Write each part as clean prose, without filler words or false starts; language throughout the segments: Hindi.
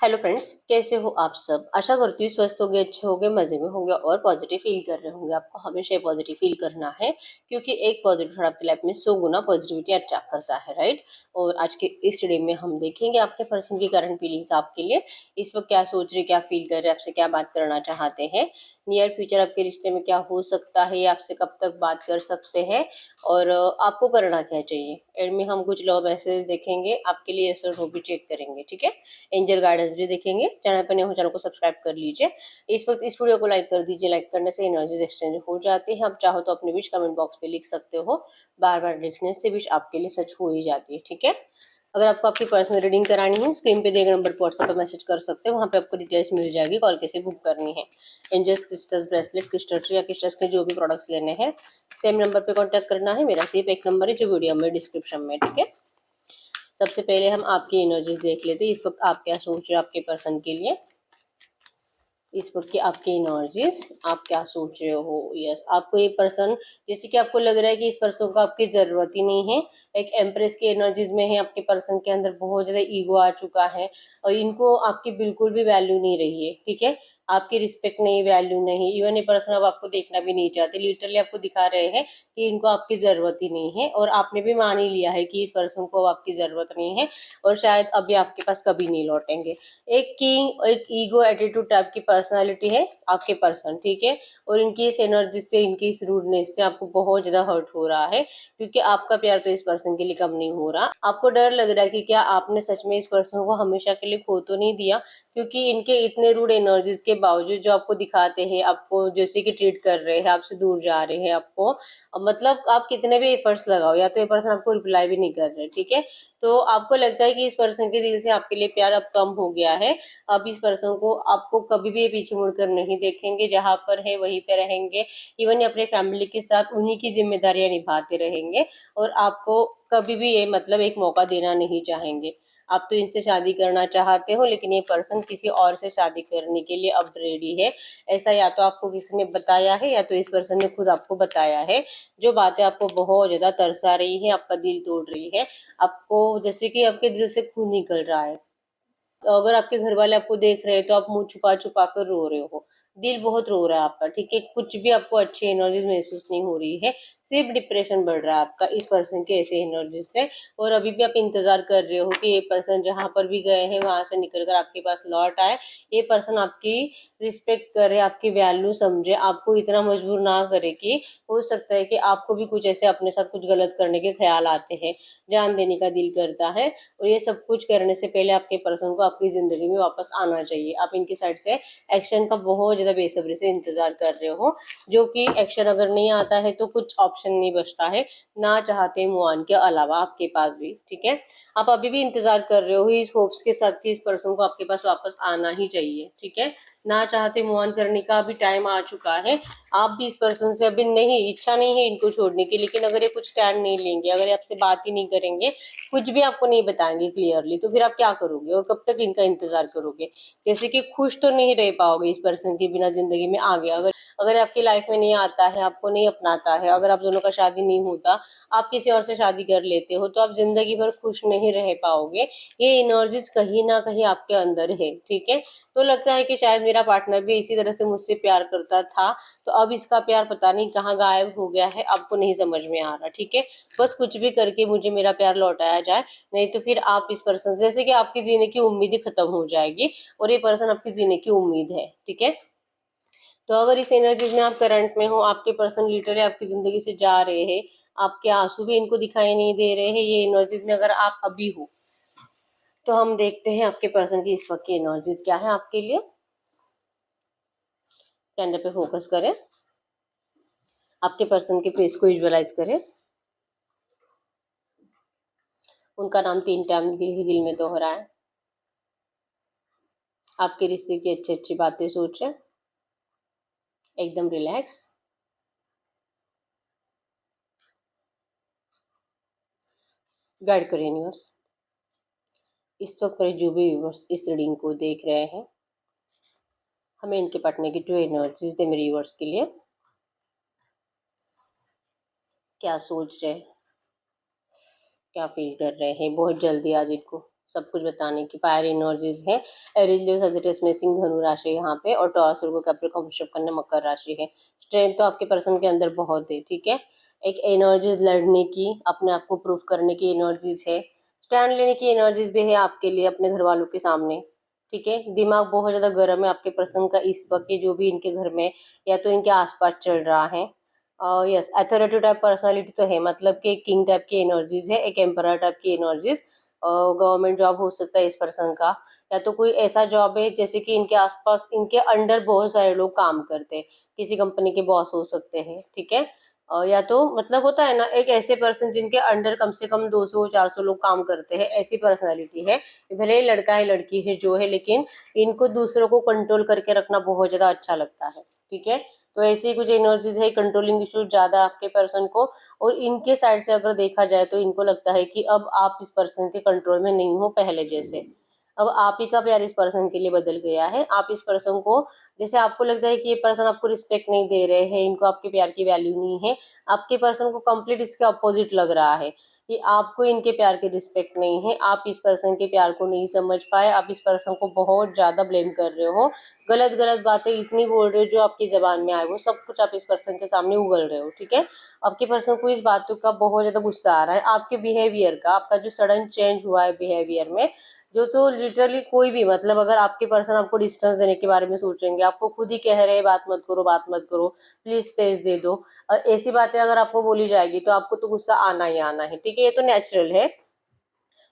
हेलो फ्रेंड्स, कैसे हो आप सब। आशा करती हूँ स्वस्थ होंगे, अच्छे होंगे, मजे में होंगे और पॉजिटिव फील कर रहे होंगे। आपको हमेशा पॉजिटिव फील करना है क्योंकि एक पॉजिटिव थॉट आपकी लाइफ में 100 गुना पॉजिटिविटी अट्रैक्ट करता है, राइट। और आज के इस स्टडी में हम देखेंगे आपके पर्सन की करंट फीलिंग्स आपके लिए इस वक्त क्या सोच रहे, क्या फील कर रहे, आपसे क्या बात करना चाहते हैं, नियर फ्यूचर आपके रिश्ते में क्या हो सकता है, आपसे कब तक बात कर सकते हैं और आपको करना क्या चाहिए। एंड में हम कुछ लव मैसेज देखेंगे आपके लिए, ऐसा वो भी चेक करेंगे, ठीक है। एंजल गाइडेंस भी देखेंगे। चैनल पर नए हो चैनल को सब्सक्राइब कर लीजिए। इस वक्त इस वीडियो को लाइक कर दीजिए। लाइक करने से एनर्जीज एक्सचेंज हो जाती है। आप चाहो तो अपने विश कमेंट बॉक्स पे लिख सकते हो। बार बार लिखने से विश आपके लिए सच हो ही जाती है, ठीक है। अगर आपको आपकी पर्सनल रीडिंग करानी है, स्क्रीन पे दिए गए नंबर पर व्हाट्सएप पर मैसेज कर सकते हैं। वहाँ पे आपको डिटेल्स मिल जाएगी, कॉल कैसे बुक करनी है। Angels crystals, bracelet, crystal tree या क्रिस्टल्स के जो भी प्रोडक्ट्स लेने हैं सेम नंबर पे कांटेक्ट करना है। मेरा सिर्फ एक नंबर है जो वीडियो में डिस्क्रिप्शन में, ठीक है। सबसे पहले हम आपकी एनर्जीज देख लेते हैं। इस वक्त आप क्या सोच रहे हो आपके पर्सन के लिए। इस वक्त की आपकी एनर्जीज, आप क्या सोच रहे हो। यस, आपको ये पर्सन, जैसे कि आपको लग रहा है कि इस पर्सन को आपकी ज़रूरत ही नहीं है। एक एम्प्रेस की एनर्जीज में है। आपके पर्सन के अंदर बहुत ज़्यादा ईगो आ चुका है और इनको आपकी बिल्कुल भी वैल्यू नहीं रही है, ठीक है। आपकी रिस्पेक्ट नहीं, वैल्यू नहीं। इवन ये पर्सन अब आपको देखना भी नहीं चाहते। लिटरली आपको दिखा रहे हैं कि इनको आपकी ज़रूरत ही नहीं है और आपने भी मान ही लिया है कि इस पर्सन को आपकी ज़रूरत नहीं है और शायद अभी आपके पास कभी नहीं लौटेंगे। एक किंग, एक ईगो एटीट्यूड टाइप की पर्सनालिटी है आपके पर्सन, ठीक है। और इनकी इस एनर्जी से, इनकी इस रूडनेस से आपको बहुत ज्यादा हर्ट हो रहा है क्योंकि आपका प्यार तो इस पर्सन के लिए कम नहीं हो रहा। आपको डर लग रहा है कि क्या आपने सच में इस पर्सन को हमेशा के लिए खो तो नहीं दिया, क्योंकि इनके इतने रूड एनर्जीज के बावजूद जो आपको दिखाते हैं, आपको जैसे कि ट्रीट कर रहे हैं, आपसे दूर जा रहे हैं, आपको मतलब आप कितने भी एफर्ट्स लगाओ या तो ये पर्सन आपको रिप्लाई भी नहीं कर रहे, ठीक है। तो आपको लगता है कि इस पर्सन के दिल से आपके लिए प्यार अब कम हो गया है। अब इस पर्सन को आपको कभी भी पीछे मुड़कर नहीं देखेंगे, जहां पर है वहीं पे रहेंगे। इवन अपने फैमिली के साथ उन्हीं की जिम्मेदारियां निभाते रहेंगे और आपको कभी भी ये मतलब एक मौका देना नहीं चाहेंगे। आप तो इनसे शादी करना चाहते हो लेकिन ये पर्सन किसी और से शादी करने के लिए अब रेडी है। ऐसा या तो आपको किसी ने बताया है या तो इस पर्सन ने खुद आपको बताया है। जो बातें आपको बहुत ज्यादा तरसा रही है, आपका दिल तोड़ रही है, आपको जैसे कि आपके दिल से खून निकल रहा है। तो अगर आपके घर वाले आपको देख रहे हैं तो आप मुंह छुपा छुपा कर रो रहे हो। दिल बहुत रो रहा है आपका, ठीक है। कुछ भी आपको अच्छी एनर्जीज महसूस नहीं हो रही है, सिर्फ डिप्रेशन बढ़ रहा है आपका इस पर्सन के ऐसे एनर्जीज से। और अभी भी आप इंतजार कर रहे हो कि ये पर्सन जहां पर भी गए हैं वहां से निकल कर आपके पास लौट आए। ये पर्सन आपकी रिस्पेक्ट करे, आपकी वैल्यू समझे, आपको इतना मजबूर ना करे कि हो सकता है कि आपको भी कुछ ऐसे अपने साथ कुछ गलत करने के ख्याल आते हैं। जान देने का दिल करता है और ये सब कुछ करने से पहले आपके पर्सन को आपकी जिंदगी में वापस आना चाहिए। आप इनकी साइड से एक्शन का बहुत ज्यादा बेसब्री से इंतजार कर रहे हो, जो कि एक्शन अगर नहीं आता है तो कुछ ऑप्शन नहीं बचता है ना चाहते मुआन के अलावा आपके पास भी, ठीक है। आप अभी भी इंतजार कर रहे हो इस होप्स के साथ कि इस पर्सन को आपके पास वापस आना ही चाहिए, ठीक है। ना चाहते मुआन करने का अभी टाइम आ चुका है। आप भी इस पर्सन से अभी नहीं, इच्छा नहीं है इनको छोड़ने की, लेकिन अगर ये कुछ स्टैंड नहीं लेंगे, अगर ये आपसे बात ही नहीं करेंगे, कुछ भी आपको नहीं बताएंगे क्लियरली, तो फिर आप क्या करोगे और कब तक इनका इंतजार करोगे। जैसे कि खुश तो नहीं रह पाओगे इस पर्सन के बिना जिंदगी में आगे। अगर अगर आपकी लाइफ में नहीं आता है, आपको नहीं अपनाता है, अगर आप दोनों का शादी नहीं होता, आप किसी और से शादी कर लेते हो, तो आप जिंदगी भर खुश नहीं रह पाओगे। ये एनर्जीज कहीं ना कहीं आपके अंदर है, ठीक है। तो लगता है कि शायद मेरा पार्टनर भी इसी तरह से मुझसे प्यार करता था, तो अब इसका प्यार पता नहीं कहाँ गायब हो गया है, आपको नहीं समझ में आ रहा, ठीक है। बस कुछ भी करके मुझे मेरा प्यार लौटाया जाए, नहीं तो फिर आप इस पर्सन से, जैसे कि आपकी जीने की उम्मीद ही खत्म हो जाएगी और ये पर्सन आपकी जीने की उम्मीद है, ठीक है। तो अगर इस एनर्जीज में आप करंट में हो, आपके पर्सन लिटरली आपकी जिंदगी से जा रहे हैं, आपके आंसू भी इनको दिखाई नहीं दे रहे हैं, ये एनर्जीज में अगर आप अभी हो, तो हम देखते हैं आपके पर्सन की इस वक्त की एनर्जीज क्या है आपके लिए। कैंडल पे फोकस करें, आपके पर्सन के फेस को विजुअलाइज करें। उनका नाम 3 टाइम दिल ही दिल में दोहराएं। आपके रिश्ते की अच्छी अच्छी बातें सोचें, एकदम रिलैक्स। गाइड करें यूनिवर्स। इस वक्त मेरे जो भी व्यूवर्स इस रीडिंग को देख रहे हैं, हमें इनके पार्टनर की जो एनर्जीज दे मेरे व्यूवर्स के लिए। क्या सोच रहे हैं, क्या फील कर रहे हैं बहुत जल्दी आज इनको। सब कुछ बताने की फायर एनर्जीज है। एरीज लियो सजिटेरियस में सिंह धनु राशि है यहाँ पे, और टॉरस को कैप्रिकॉर्न वृषभ कन्या मकर राशि है। स्ट्रेंथ तो आपके पर्सन के अंदर बहुत है, ठीक है। एक एनर्जीज लड़ने की, अपने आप को प्रूव करने की एनर्जीज है। स्टैंड लेने की एनर्जीज भी है आपके लिए अपने घर वालों के सामने, ठीक है। दिमाग बहुत ज्यादा गर्म है आपके पर्सन का इस वक्त, जो भी इनके घर में या तो इनके आसपास चल रहा है। यस, अथॉरिटी टाइप पर्सनालिटी तो है, मतलब कि एक किंग टाइप की एनर्जीज है, एक एम्परर टाइप की एनर्जीज। गवर्नमेंट जॉब हो सकता है इस पर्सन का, या तो कोई ऐसा जॉब है जैसे कि इनके आसपास इनके अंडर बहुत सारे लोग काम करते हैं, किसी कंपनी के बॉस हो सकते हैं, ठीक है। या तो मतलब होता है ना, एक ऐसे पर्सन जिनके अंडर कम से कम 200-400 लोग काम करते हैं, ऐसी पर्सनालिटी है। भले ही लड़का है लड़की है जो है, लेकिन इनको दूसरों को कंट्रोल करके रखना बहुत ज्यादा अच्छा लगता है, ठीक है। तो ऐसी कुछ एनर्जीज है, कंट्रोलिंग इशू ज्यादा आपके पर्सन को। और इनके साइड से अगर देखा जाए तो इनको लगता है कि अब आप इस पर्सन के कंट्रोल में नहीं हो पहले जैसे, अब आप ही का प्यार इस पर्सन के लिए बदल गया है। आप इस पर्सन को, जैसे आपको लगता है कि ये पर्सन आपको रिस्पेक्ट नहीं दे रहे हैं, इनको आपके प्यार की वैल्यू नहीं है, आपके पर्सन को कंप्लीट इसके अपोजिट लग रहा है कि आपको इनके प्यार की रिस्पेक्ट नहीं है, आप इस पर्सन के प्यार को नहीं समझ पाए, आप इस पर्सन को बहुत ज्यादा ब्लेम कर रहे हो, गलत गलत बातें इतनी बोल रहे हो जो आपकी जबान में आए वो सब कुछ आप इस पर्सन के सामने उगल रहे हो, ठीक है। आपके पर्सन को इस बातों का बहुत ज्यादा गुस्सा आ रहा है, आपके बिहेवियर का, आपका जो सडन चेंज हुआ है बिहेवियर में, जो तो लिटरली कोई भी, मतलब अगर आपके पर्सन आपको डिस्टेंस देने के बारे में सोचेंगे, आपको खुद ही कह रहे हैं बात मत करो बात मत करो, प्लीज स्पेस दे दो, और ऐसी बातें अगर आपको बोली जाएगी तो आपको तो गुस्सा आना ही आना है, ठीक है, ये तो नेचुरल है।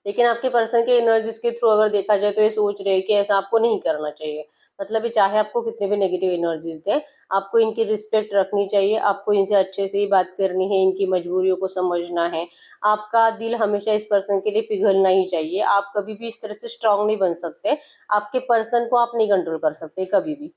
लेकिन आपके पर्सन के एनर्जीज के थ्रू अगर देखा जाए तो ये सोच रहे हैं कि ऐसा आपको नहीं करना चाहिए। मतलब ये चाहे आपको कितने भी नेगेटिव एनर्जीज दें, आपको इनकी रिस्पेक्ट रखनी चाहिए, आपको इनसे अच्छे से ही बात करनी है, इनकी मजबूरियों को समझना है। आपका दिल हमेशा इस पर्सन के लिए पिघलना ही चाहिए, आप कभी भी इस तरह से स्ट्रांग नहीं बन सकते, आपके पर्सन को आप नहीं कंट्रोल कर सकते कभी भी।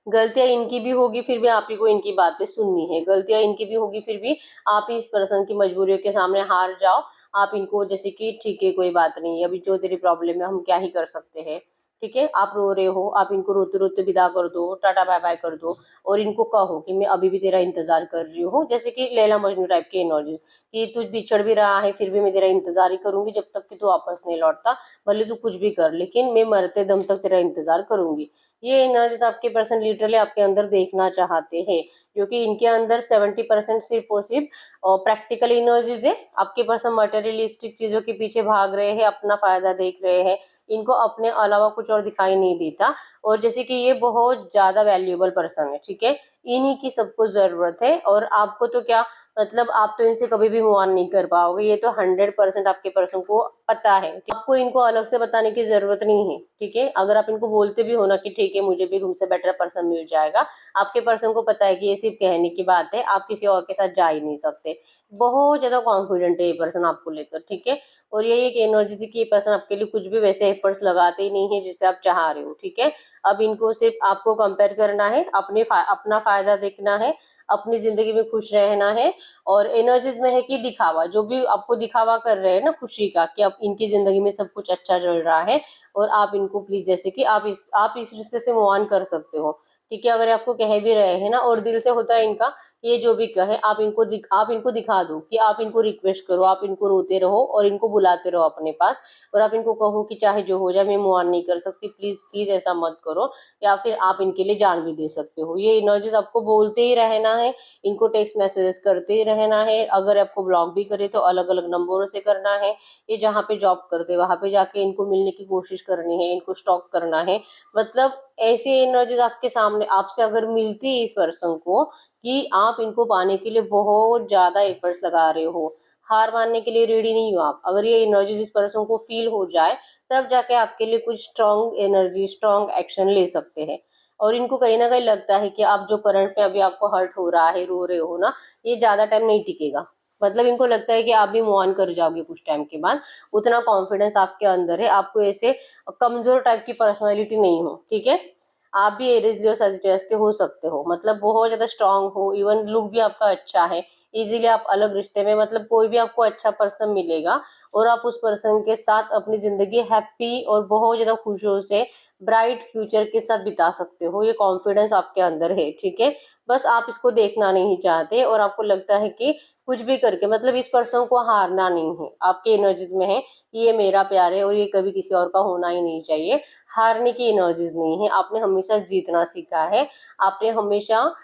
गलतियां इनकी भी होगी फिर भी आप ही को इनकी बातें सुननी है, गलतियां इनकी भी होगी फिर भी आप ही इस पर्सन की मजबूरियों के सामने हार जाओ। आप इनको जैसे कि ठीक है कोई बात नहीं, अभी जो तेरी प्रॉब्लम है हम क्या ही कर सकते हैं, ठीक है। आप रो रहे हो, आप इनको रोते रोते विदा कर दो, टाटा बाय बाय कर दो, और इनको कहो कि मैं अभी भी तेरा इंतजार कर रही हूँ, जैसे कि लैला मजनू टाइप की एनर्जीज, कि तू बिछड़ भी रहा है फिर भी मैं तेरा इंतजार ही करूंगी जब तक कि तू वापस नहीं लौटता, भले तू कुछ भी कर लेकिन मैं मरते दम तक तेरा इंतजार करूंगी। ये एनर्जी आपके पर्सन लिटरली आपके अंदर देखना चाहते हैं, क्योंकि इनके अंदर 70% सिर्फ और सिर्फ प्रैक्टिकल एनर्जीज है। आपके पर्सन मटेरियलिस्टिक चीजों के पीछे भाग रहे हैं, अपना फायदा देख रहे हैं, इनको अपने अलावा कुछ और दिखाई नहीं देता। और जैसे कि ये बहुत ज्यादा वैल्यूएबल पर्सन है, ठीक है, इन्हीं की सबको जरूरत है, और आपको तो क्या, मतलब आप तो इनसे कभी भी मूव ऑन नहीं कर पाओगे, ये तो 100% आपके पर्सन को पता है, आपको इनको अलग से बताने की जरूरत नहीं है, ठीक है। अगर आप इनको बोलते भी हो ना कि ठीक है मुझे भी तुमसे बेटर पर्सन मिल जाएगा, आपके पर्सन को पता है कि ये सिर्फ कहने की बात है, आप किसी और के साथ जा ही नहीं सकते। बहुत ज्यादा कॉन्फिडेंट है ये पर्सन आपको लेकर, ठीक है। और यही एक एनर्जी थी कि ये पर्सन आपके लिए कुछ भी वैसे एफर्ट्स लगाते ही नहीं है जिससे आप चाह रहे हो, ठीक है। अब इनको सिर्फ आपको कंपेयर करना है, अपना फायदा देखना है, अपनी जिंदगी में खुश रहना है। और एनर्जीज में है कि दिखावा, जो भी आपको दिखावा कर रहे हैं ना खुशी का, कि अब इनकी जिंदगी में सब कुछ अच्छा चल रहा है, और आप इनको प्लीज, जैसे कि आप इस रिश्ते से मूव ऑन कर सकते हो, ठीक है। अगर आपको कह भी रहे हैं ना, और दिल से होता है इनका, ये जो भी कहे आप इनको दिखा दो कि आप इनको रिक्वेस्ट करो, आप इनको रोते रहो और इनको बुलाते रहो अपने पास, और आप इनको कहो कि चाहे जो हो जाए मैं मूव ऑन नहीं कर सकती, प्लीज प्लीज ऐसा मत करो। या फिर आप इनके लिए जान भी दे सकते हो। ये एनर्जीज आपको बोलते ही रहना है, इनको टेक्स्ट मैसेजेस करते ही रहना है, अगर आपको ब्लॉक भी करे तो अलग अलग नंबरों से करना है। ये जहाँ पे जॉब करते वहां पे जाके इनको मिलने की कोशिश करनी है, इनको स्टॉक करना है। मतलब ऐसी एनर्जीज आपके सामने आपसे अगर मिलती है इस पर्सन को, कि आप इनको पाने के लिए बहुत ज्यादा एफर्ट्स लगा रहे हो, हार मानने के लिए रेडी नहीं हो आप, अगर ये एनर्जीज इस पर्सन को फील हो जाए, तब जाके आपके लिए कुछ स्ट्रॉन्ग एनर्जी स्ट्रॉन्ग एक्शन ले सकते हैं। और इनको कहीं ना कहीं लगता है कि आप जो करंट में अभी आपको हर्ट हो रहा है, रो रहे हो ना, ये ज्यादा टाइम नहीं टिकेगा। मतलब इनको लगता है कि आप भी मूव ऑन कर जाओगे कुछ टाइम के बाद, उतना कॉन्फिडेंस आपके अंदर है, आपको ऐसे कमजोर टाइप की पर्सनालिटी नहीं हो, ठीक है। आप भी एरीज लियो सजिटेरियस के हो सकते हो, मतलब बहुत ज्यादा स्ट्रांग हो, इवन लुक भी आपका अच्छा है, इजीली आप अलग रिश्ते में, मतलब कोई भी आपको अच्छा पर्सन मिलेगा और आप उस पर्सन के साथ अपनी जिंदगी हैप्पी और बहुत ज्यादा खुशियों से ब्राइट फ्यूचर के साथ बिता सकते हो। ये कॉन्फिडेंस आपके अंदर है, ठीक है। बस आप इसको देखना नहीं चाहते और आपको लगता है कि कुछ भी करके, मतलब इस पर्सन को हारना नहीं है, आपके एनर्जीज में है कि ये मेरा प्यार है और ये कभी किसी और का होना ही नहीं चाहिए। हारने की एनर्जीज नहीं है, आपने हमेशा जीतना सीखा है। आपने हमेशा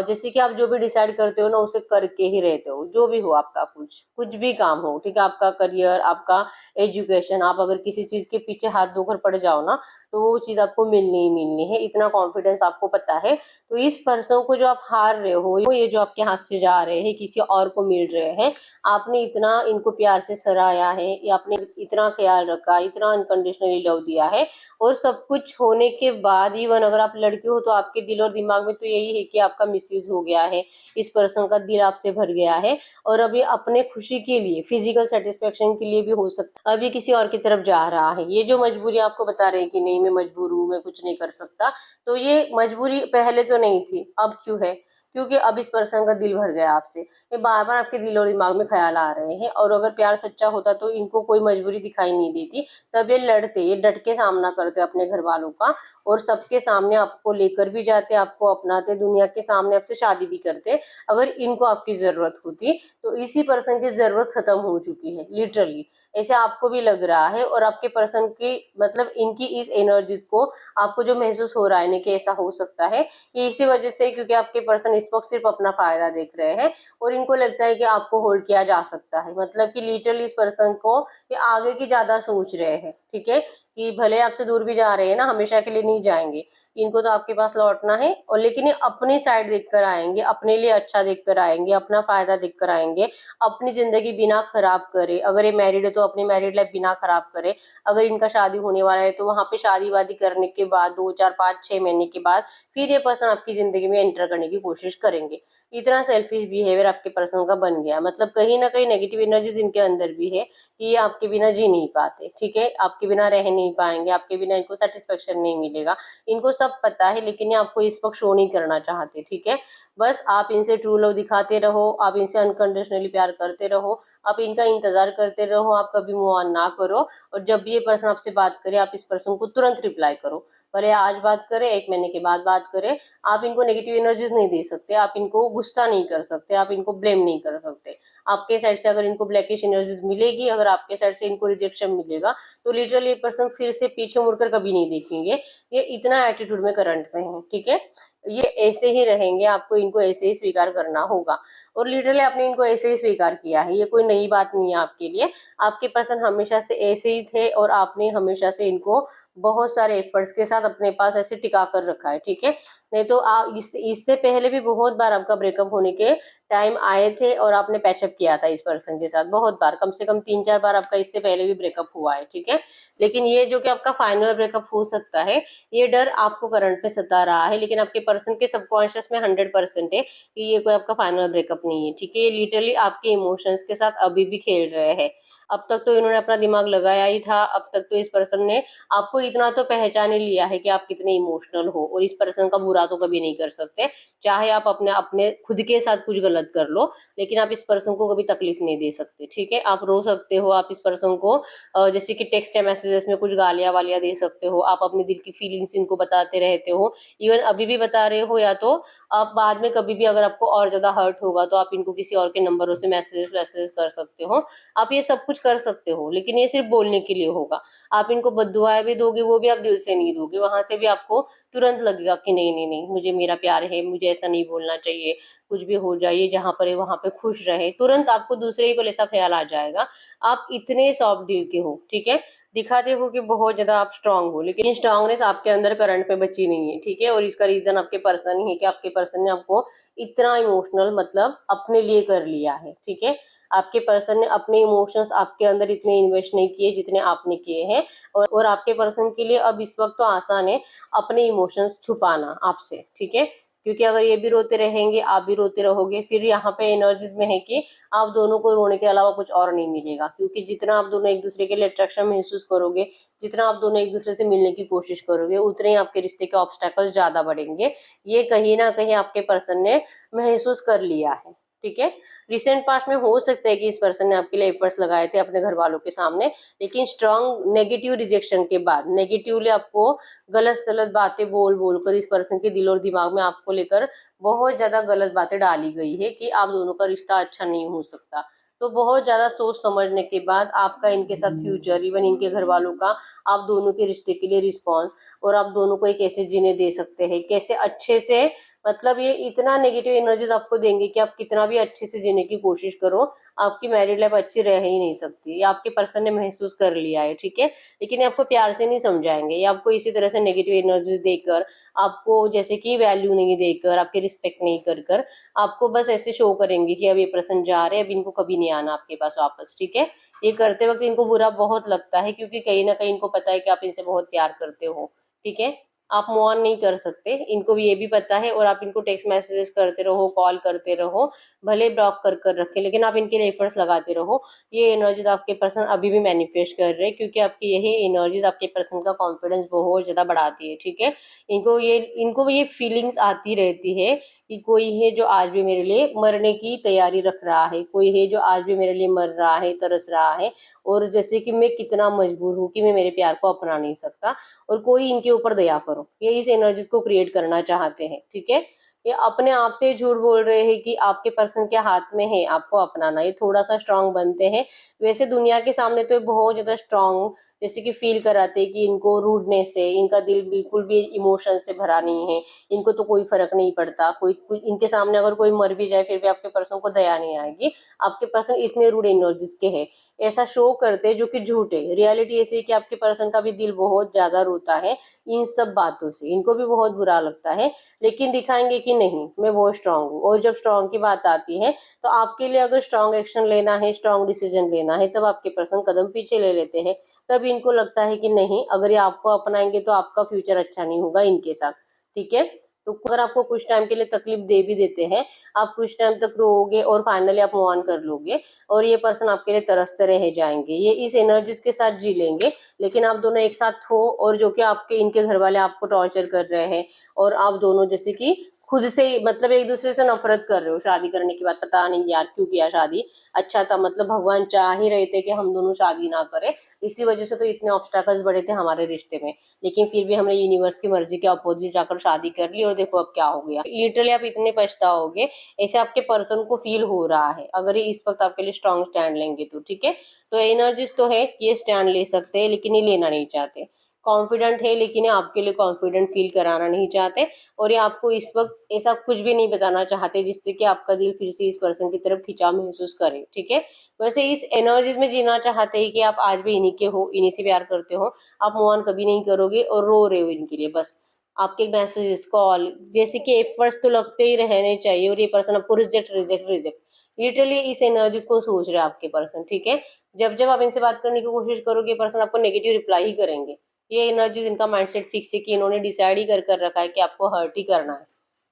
जैसे कि आप जो भी डिसाइड करते हो ना उसे करके ही रहते हो, जो भी हो आपका, कुछ कुछ भी काम हो, ठीक है, आपका करियर, आपका एजुकेशन, आप अगर किसी चीज के पीछे हाथ धोकर पड़ जाओ ना तो वो चीज आपको मिलनी ही मिलनी है, इतना कॉन्फिडेंस आपको पता है। तो इस पर्सन को जो आप हार रहे हो, ये जो आपके हाथ से जा रहे हैं, किसी और को मिल रहे हैं, आपने इतना इनको प्यार से सराहा है, या आपने इतना ख्याल रखा, इतना अनकंडीशनली लव दिया है, और सब कुछ होने के बाद इवन अगर आप लड़के हो तो आपके दिल और दिमाग में तो यही है कि आपका मिसयूज हो गया है, इस पर्सन का दिल आपसे भर गया है, और अभी अपने खुशी के लिए, फिजिकल सेटिस्फेक्शन के लिए भी हो सकता है अभी किसी और की तरफ जा रहा है। ये जो मजबूरी आपको बता रहे हैं कि नहीं मैं मजबूर हूँ, मैं कुछ नहीं कर सकता, तो ये मजबूरी पहले तो नहीं थी, अब क्यों है? क्योंकि अब इस पर्सन का दिल भर गया आपसे। ये बार बार आपके दिल और दिमाग में ख्याल आ रहे हैं, और अगर प्यार सच्चा होता तो इनको कोई मजबूरी दिखाई नहीं देती, तब ये लड़ते, ये डट के सामना करते अपने घर वालों का, और सबके सामने आपको लेकर भी जाते, आपको अपनाते, दुनिया के सामने आपसे शादी भी करते अगर इनको आपकी जरूरत होती। तो इसी पर्सन की जरूरत खत्म हो चुकी है लिटरली, ऐसे आपको भी लग रहा है, और आपके पर्सन की, मतलब इनकी इस एनर्जीज को आपको जो महसूस हो रहा है ना कि ऐसा हो सकता है, ये इसी वजह से, क्योंकि आपके पर्सन इस वक्त सिर्फ अपना फायदा देख रहे हैं, और इनको लगता है कि आपको होल्ड किया जा सकता है, मतलब कि लिटरली इस पर्सन को ये आगे की ज्यादा सोच रहे हैं, ठीक है, कि भले आपसे दूर भी जा रहे हैं ना, हमेशा के लिए नहीं जाएंगे, इनको तो आपके पास लौटना है, और लेकिन ये अपनी साइड देखकर आएंगे, अपने लिए अच्छा देखकर आएंगे, अपना फायदा देखकर आएंगे, अपनी जिंदगी बिना खराब करे, अगर ये मैरिड है तो अपनी मैरिड लाइफ बिना खराब करे, अगर इनका शादी होने वाला है तो वहां पे शादी वादी करने के बाद 2 4 5 6 महीने के बाद फिर ये पर्सन आपकी जिंदगी में एंटर करने की कोशिश करेंगे। इतना सेल्फिश बिहेवियर आपके पर्सन का बन गया, मतलब कहीं ना कहीं नेगेटिव एनर्जीज इनके अंदर भी है कि ये आपके बिना जी नहीं पाते, ठीक है, आपके बिना रह नहीं पाएंगे, आपके बिना इनको सेटिस्फेक्शन नहीं मिलेगा, इनको सब पता है, लेकिन ये आपको इस वक्त शो नहीं करना चाहते, ठीक है। बस आप इनसे ट्रू लव दिखाते रहो, आप इनसे अनकंडीशनली प्यार करते रहो, आप इनका इंतजार करते रहो, आप कभी मूव ऑन ना करो, और जब भी ये पर्सन आपसे बात करे आप इस पर्सन को तुरंत रिप्लाई करो, भले आज बात करे 1 महीने के बाद बात करे, आप इनको नेगेटिव एनर्जीज नहीं दे सकते, आप इनको गुस्सा नहीं कर सकते, आप इनको ब्लेम नहीं कर सकते। आपके साइड से अगर इनको ब्लैकिश एनर्जीज मिलेगी, अगर आपके साइड से इनको रिजेक्शन मिलेगा, तो लिटरली ये पर्सन फिर से पीछे मुड़कर कभी नहीं देखेंगे, ये इतना एटीट्यूड में करंट में है, ठीक है। ये ऐसे ही रहेंगे, आपको इनको ऐसे ही स्वीकार करना होगा, और लिटरली आपने इनको ऐसे ही स्वीकार किया है, ये कोई नई बात नहीं है आपके लिए, आपके पर्सन हमेशा से ऐसे ही थे, और आपने हमेशा से इनको बहुत सारे एफर्ट्स के साथ अपने पास ऐसे टिका कर रखा है, ठीक है। नहीं तो आप इससे पहले भी बहुत बार आपका ब्रेकअप होने के टाइम आए थे, और आपने पैचअप किया था इस पर्सन के साथ बहुत बार, कम से कम 3 4 बार आपका इससे पहले भी ब्रेकअप हुआ है, ठीक है। लेकिन ये जो कि आपका फाइनल ब्रेकअप हो सकता है, ये डर आपको करंट में सता रहा है, लेकिन आपके पर्सन के सबकॉन्शियस में 100% है कि ये कोई आपका फाइनल ब्रेकअप नहीं है, ठीक है। ये लिटरली आपके इमोशंस के साथ अभी भी खेल रहे हैं। अब तक तो इन्होंने अपना दिमाग लगाया ही था, अब तक तो इस पर्सन ने आपको इतना तो पहचान ही लिया है कि आप कितने इमोशनल हो, और इस पर्सन का बुरा तो कभी नहीं कर सकते, चाहे आप अपने अपने खुद के साथ कुछ गलत कर लो, लेकिन आप इस पर्सन को कभी तकलीफ नहीं दे सकते, ठीक है। आप रो सकते हो, आप इस पर्सन को जैसे कि टेक्स्ट या मैसेजेस में कुछ गालियां वालियां दे सकते हो, आप अपने दिल की फीलिंग्स इनको बताते रहते हो, इवन अभी भी बता रहे हो, या तो आप बाद में कभी भी अगर आपको और ज्यादा हर्ट होगा तो आप इनको किसी और के नंबरों से मैसेजेस वैसेज कर सकते हो, आप ये सब कुछ कर सकते हो, लेकिन ये सिर्फ बोलने के लिए होगा। आप इनको बद्दुआएं भी दोगे, वो भी आप दिल से नहीं दोगे, वहां से भी आपको तुरंत लगेगा कि नहीं नहीं नहीं, मुझे मेरा प्यार है, मुझे ऐसा नहीं बोलना चाहिए, कुछ भी हो जाए जहां पर है वहां पे खुश रहे, तुरंत आपको दूसरे ही पल ऐसा ख्याल आ जाएगा। आप इतने सॉफ्ट दिल के हो, ठीक है, दिखाते हो कि बहुत ज्यादा आप स्ट्रांग हो, लेकिन स्ट्रांगनेस आपके अंदर करंट में बची नहीं है, ठीक है। और इसका रीजन आपके पर्सन ही है कि आपके पर्सन ने आपको इतना इमोशनल, मतलब अपने लिए कर लिया है, ठीक है। आपके पर्सन ने अपने इमोशंस आपके अंदर इतने इन्वेस्ट नहीं किए जितने आपने किए हैं, और आपके पर्सन के लिए अब इस वक्त तो आसान है अपने इमोशंस छुपाना आपसे, ठीक है। क्योंकि अगर ये भी रोते रहेंगे, आप भी रोते रहोगे, फिर यहाँ पे एनर्जीज में है कि आप दोनों को रोने के अलावा कुछ और नहीं मिलेगा, क्योंकि जितना आप दोनों एक दूसरे के लिए अट्रैक्शन महसूस करोगे, जितना आप दोनों एक दूसरे से मिलने की कोशिश करोगे, उतने ही आपके रिश्ते के ऑब्स्टेकल्स ज्यादा बढ़ेंगे। ये कहीं ना कहीं आपके पर्सन ने महसूस कर लिया है, ठीक है। रिसेंट पास्ट में हो सकता है कि इस पर्सन ने आपके लिए एफर्ट्स लगाए थे अपने घर वालों के सामने, लेकिन स्ट्रांग नेगेटिव रिजेक्शन के बाद, नेगेटिवली आपको गलत सलत बातें बोल बोल कर इस पर्सन के दिल और दिमाग में आपको लेकर बहुत ज्यादा गलत बातें डाली गई है कि आप दोनों का रिश्ता अच्छा नहीं हो सकता। तो बहुत ज्यादा सोच समझने के बाद आपका इनके साथ फ्यूचर, इवन इनके घर वालों का आप दोनों के रिश्ते के लिए रिस्पॉन्स, और आप दोनों को एक कैसे जीने दे सकते हैं, कैसे अच्छे से, मतलब ये इतना नेगेटिव एनर्जीज आपको देंगे कि आप कितना भी अच्छे से जीने की कोशिश करो, आपकी मैरिड लाइफ अच्छी रह ही नहीं सकती। ये आपके पर्सन ने महसूस कर लिया है, ठीक है। लेकिन ये आपको प्यार से नहीं समझाएंगे, ये आपको इसी तरह से नेगेटिव एनर्जीज देकर, आपको जैसे कि वैल्यू नहीं देकर, आपकी रिस्पेक्ट नहीं कर कर, आपको बस ऐसे शो करेंगे कि अब ये पर्सन जा रहे हैं, अब इनको कभी नहीं आना आपके पास वापस, ठीक है। ये करते वक्त इनको बुरा बहुत लगता है, क्योंकि कहीं ना कहीं इनको पता है कि आप इनसे बहुत प्यार करते हो, ठीक है। आप मूव ऑन नहीं कर सकते, इनको भी ये भी पता है, और आप इनको टेक्स्ट मैसेजेस करते रहो, कॉल करते रहो, भले ब्लॉक कर कर रखें, लेकिन आप इनके लिए एफर्ट्स लगाते रहो। ये एनर्जीज आपके पर्सन अभी भी मैनिफेस्ट कर रहे हैं, क्योंकि आपकी यही एनर्जीज आपके पर्सन का कॉन्फिडेंस बहुत ज्यादा बढ़ाती है, ठीक है। इनको ये फीलिंग्स आती रहती है कि कोई है जो आज भी मेरे लिए मरने की तैयारी रख रहा है, कोई है जो आज भी मेरे लिए मर रहा है, तरस रहा है, और जैसे कि मैं कितना मजबूर हूँ कि मैं मेरे प्यार को अपना नहीं सकता, और कोई इनके ऊपर दया करो। ये इस एनर्जीज को क्रिएट करना चाहते हैं, ठीक है। ये अपने आप से झूठ बोल रहे हैं कि आपके पर्सन के हाथ में है आपको अपनाना, ये थोड़ा सा स्ट्रांग बनते हैं। वैसे दुनिया के सामने तो ये बहुत ज्यादा स्ट्रांग जैसे कि फील कराते हैं कि इनको रूडनेस है, इनका दिल बिल्कुल भी इमोशन से भरा नहीं है, इनको तो कोई फर्क नहीं पड़ता, कोई इनके सामने अगर कोई मर भी जाए फिर भी आपके पर्सन को दया नहीं आएगी, आपके पर्सन इतने रूड एनर्जीज के हैं। ऐसा शो करते हैं जो कि झूठ है। रियलिटी ऐसी है कि आपके पर्सन का भी दिल बहुत ज्यादा रोता है इन सब बातों से, इनको भी बहुत बुरा लगता है, लेकिन दिखाएंगे कि नहीं मैं बहुत स्ट्रांग हूँ। और जब स्ट्रांग की बात आती है तो आपके लिए अगर स्ट्रांग एक्शन लेना है, स्ट्रांग डिसीजन लेना है, तब आपके पर्सन कदम पीछे ले लेते हैं। तब इनको लगता है कि नहीं, अगर ये आपको अपनाएंगे तो आपका फ्यूचर अच्छा नहीं होगा इनके साथ, ठीक है। तो अगर आपको कुछ टाइम के लिए तकलीफ दे भी देते हैं, आप कुछ टाइम तक रोओगे और फाइनली आप मूव ऑन कर लोगे, और ये पर्सन आपके लिए तरसते रह जाएंगे, ये इस एनर्जीज के साथ जी लेंगे। लेकिन आप दोनों एक साथ हो, और जो कि आपके इनके घर वाले आपको टॉर्चर कर रहे हैं, और आप दोनों जैसे कि खुद से मतलब एक दूसरे से नफरत कर रहे हो शादी करने के बाद, पता नहीं यार क्यों किया शादी, अच्छा था, मतलब भगवान चाह ही रहे थे कि हम दोनों शादी ना करें, इसी वजह से तो इतने ऑब्स्टैकल्स बढ़े थे हमारे रिश्ते में, लेकिन फिर भी हमने यूनिवर्स की मर्जी के अपोजिट जाकर शादी कर ली, और देखो अब क्या हो गया। लिटरली आप इतने पछताओगे, ऐसे आपके पर्सन को फील हो रहा है अगर ये इस वक्त आपके लिए स्ट्रॉन्ग स्टैंड लेंगे तो, ठीक है। तो एनर्जीज तो है, ये स्टैंड ले सकते हैं, लेकिन ये लेना नहीं चाहते। कॉन्फिडेंट है, लेकिन ये आपके लिए कॉन्फिडेंट फील कराना नहीं चाहते, और ये आपको इस वक्त ऐसा कुछ भी नहीं बताना चाहते जिससे कि आपका दिल फिर से इस पर्सन की तरफ खिंचाव महसूस करे, ठीक है। वैसे इस एनर्जीज में जीना चाहते हैं कि आप आज भी इन्हीं के हो, इन्हीं से प्यार करते हो, आप मूव ऑन कभी नहीं करोगे, और रो रहे हो इनके लिए बस। आपके मैसेजेस, कॉल, जैसे कि एफर्ट्स तो लगते ही रहने चाहिए, और ये पर्सन आपको रिजेक्ट रिजेक्ट रिजेक्ट, लिटरली इस एनर्जीज को सोच रहे हैं आपके पर्सन, ठीक है। जब जब आप इनसे बात करने की कोशिश करोगे, पर्सन आपको नेगेटिव रिप्लाई ही करेंगे। ये एनर्जीज इनका माइंडसेट फिक्स है कि इन्होंने डिसाइड ही कर रखा है कि आपको हर्ट ही करना है,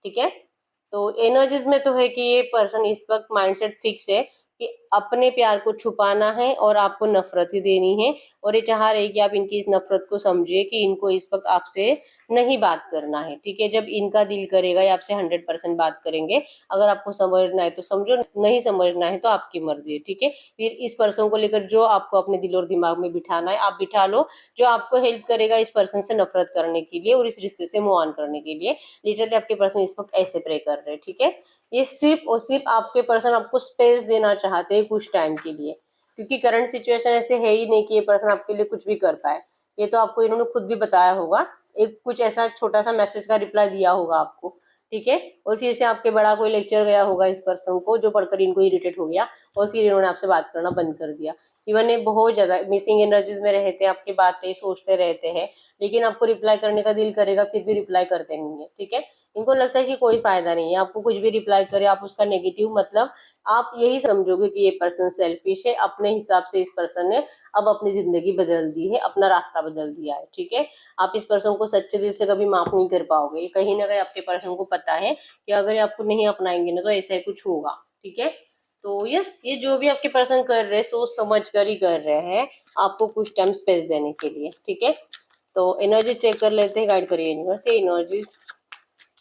ठीक है। तो एनर्जीज में तो है कि ये पर्सन इस वक्त माइंडसेट फिक्स है कि अपने प्यार को छुपाना है और आपको नफरत ही देनी है, और ये चाह रहे कि आप इनकी इस नफरत को समझिए कि इनको इस वक्त आपसे नहीं बात करना है, ठीक है। जब इनका दिल करेगा ये आपसे 100% बात करेंगे, अगर आपको समझना है तो समझो, नहीं समझना है तो आपकी मर्जी है, ठीक है। फिर इस पर्सन को लेकर जो आपको अपने दिल और दिमाग में बिठाना है आप बिठा लो, जो आपको हेल्प करेगा इस पर्सन से नफरत करने के लिए और इस रिश्ते से मूव ऑन करने के लिए। लिटरली आपके पर्सन इस वक्त ऐसे प्रे कर रहे हैं, ठीक है। ये सिर्फ और सिर्फ आपके पर्सन आपको स्पेस देना चाहते हैं कुछ टाइम के लिए, क्योंकि करंट सिचुएशन ऐसे है ही नहीं कि ये पर्सन आपके लिए कुछ भी कर पाए। ये तो आपको इन्होंने खुद भी बताया होगा, एक कुछ ऐसा छोटा सा मैसेज का रिप्लाई दिया होगा आपको, ठीक है। और फिर से आपके बड़ा कोई लेक्चर गया होगा इस पर्सन को, जो पढ़कर इनको इरिटेट हो गया, और फिर इन्होंने आपसे बात करना बंद कर दिया। इवन ये बहुत ज्यादा मिसिंग एनर्जीज में रहते हैं, आपकी बातें सोचते रहते हैं, लेकिन आपको रिप्लाई करने का दिल करेगा फिर भी रिप्लाई करते नहीं है, ठीक है। इनको लगता है कि कोई फायदा नहीं है, आपको कुछ भी रिप्लाई करे आप उसका नेगेटिव, मतलब आप यही समझोगे कि ये पर्सन सेल्फिश है, अपने हिसाब से इस पर्सन ने अब अपनी जिंदगी बदल दी है, अपना रास्ता बदल दिया है, ठीक है। आप इस पर्सन को सच्चे दिल से कभी माफ नहीं कर पाओगे, ये कहीं ना कहीं आपके पर्सन को पता है कि अगर ये आपको नहीं अपनाएंगे ना तो ऐसा ही कुछ होगा, ठीक है। तो यस, ये जो भी आपके पर्सन कर रहे हैं सोच समझ कर ही कर रहे हैं, आपको कुछ टाइम स्पेस देने के लिए, ठीक है। तो एनर्जी चेक कर लेते हैं, गाइड करिए यूनिवर्स, ये एनर्जीज